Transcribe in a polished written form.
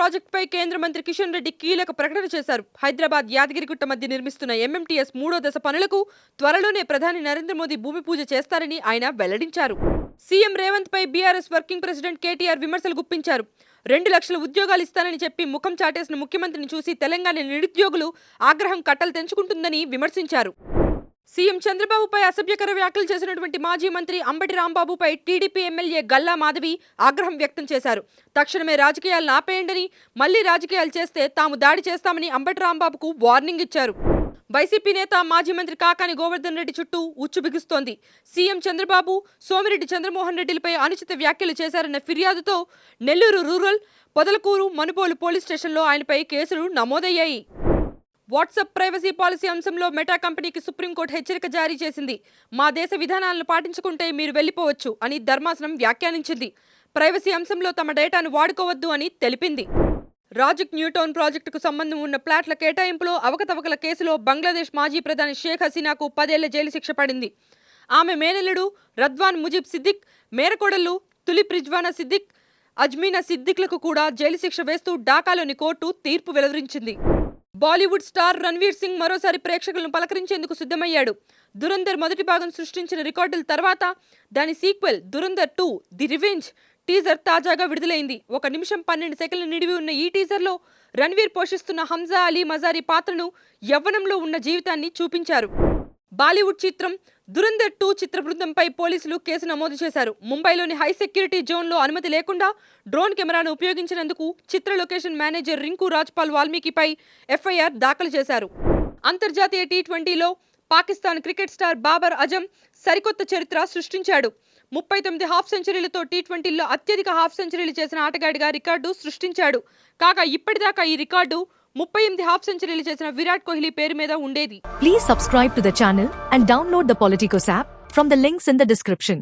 ప్రాజెక్టుపై కేంద్ర మంత్రి కిషన్ రెడ్డి కీలక ప్రకటన చేశారు. హైదరాబాద్ యాదగిరిగుట్ట మధ్య నిర్మిస్తున్న ఎంఎంటీఎస్ 3వ దశ పనులకు త్వరలోనే ప్రధాని నరేంద్ర మోదీ భూమి పూజ చేస్తారని ఆయన వెల్లడించారు. సీఎం రేవంత్ పై బీఆర్ఎస్ వర్కింగ్ ప్రెసిడెంట్ కేటీఆర్ విమర్శలు గుప్పించారు. 2 లక్షల ఉద్యోగాలు ఇస్తానని చెప్పి ముఖం చాటేసిన ముఖ్యమంత్రిని చూసి తెలంగాణ నిరుద్యోగులు ఆగ్రహం కట్టలు తెంచుకుంటుందని విమర్శించారు. సీఎం చంద్రబాబుపై అసభ్యకర వ్యాఖ్యలు చేసినటువంటి మాజీ మంత్రి అంబటి రాంబాబుపై టీడీపీ ఎమ్మెల్యే గల్లా మాధవి ఆగ్రహం వ్యక్తం చేశారు. తక్షణమే రాజకీయాలను ఆపేయండని, మళ్లీ రాజకీయాలు చేస్తే తాము దాడి చేస్తామని అంబటి రాంబాబుకు వార్నింగ్ ఇచ్చారు. వైసీపీ నేత మాజీ మంత్రి కాకాని గోవర్ధన్ రెడ్డి చుట్టూ ఉచ్చు బిగుస్తోంది. సీఎం చంద్రబాబు, సోమిరెడ్డి చంద్రమోహన్ రెడ్డిలపై అనుచిత వ్యాఖ్యలు చేశారన్న ఫిర్యాదుతో నెల్లూరు రూరల్, పొదలకూరు, మనుబోలు పోలీస్ స్టేషన్లో ఆయనపై కేసులు నమోదయ్యాయి. వాట్సాప్ ప్రైవసీ పాలసీ అంశంలో మెటా కంపెనీకి సుప్రీంకోర్టు హెచ్చరిక జారీ చేసింది. మా దేశ విధానాలను పాటించుకుంటే మీరు వెళ్లిపోవచ్చు అని ధర్మాసనం వ్యాఖ్యానించింది. ప్రైవసీ అంశంలో తమ డేటాను వాడుకోవద్దు అని తెలిపింది. రాజుక్ న్యూటౌన్ ప్రాజెక్టుకు సంబంధం ఉన్న ప్లాట్ల కేటాయింపులో అవకతవకల కేసులో బంగ్లాదేశ్ మాజీ ప్రధాని షేక్ హసీనాకు 10 ఏళ్ల జైలు శిక్ష పడింది. ఆమె మేనల్లుడు రద్వాన్ ముజీబ్ సిద్దిక్, మేరకోడళ్లు తులిప్ రిజ్వానా సిద్దిక్, అజ్మీనా సిద్దిక్లకు కూడా జైలు శిక్ష వేస్తూ ఢాకాలోని కోర్టు తీర్పు వెలువరించింది. బాలీవుడ్ స్టార్ రణ్వీర్ సింగ్ మరోసారి ప్రేక్షకులను పలకరించేందుకు సిద్ధమయ్యాడు. దురంధర్ మొదటి భాగం సృష్టించిన రికార్డుల తర్వాత దాని sequel Dhurandhar 2 the revenge teaser తాజాగా విడుదలైంది. 1 నిమిషం 12 సెకండ్ల నిడివి ఉన్న ఈ టీజర్లో రణ్వీర్ పోషిస్తున్న హంజా అలీ మజారీ పాత్రను యవ్వనంలో ఉన్న జీవితాన్ని చూపించారు. బాలీవుడ్ చిత్రం దురంధర్ 2 చిత్ర బృందంపై పోలీసులు కేసు నమోదు చేశారు. ముంబైలోని హై సెక్యూరిటీ జోన్లో అనుమతి లేకుండా డ్రోన్ కెమెరాను ఉపయోగించినందుకు చిత్ర లొకేషన్ మేనేజర్ రింకు రాజ్పాల్ వాల్మీకిపై ఎఫ్ఐఆర్ దాఖలు చేశారు. అంతర్జాతీయ టీ20లో పాకిస్తాన్ క్రికెట్ స్టార్ బాబర్ అజమ్ సరికొత్త చరిత్ర సృష్టించాడు. 39 హాఫ్ సెంచరీలతో టీ20లో అత్యధిక హాఫ్ సెంచరీలు చేసిన ఆటగాడిగా రికార్డు సృష్టించాడు. కాగా ఇప్పటిదాకా ఈ రికార్డు 38 హాఫ్ సెంచరీలు చేసిన విరాట్ కోహ్లీ పేరు మీద ఉండేది. Please subscribe to the channel and download the Politicos app from the links in the description.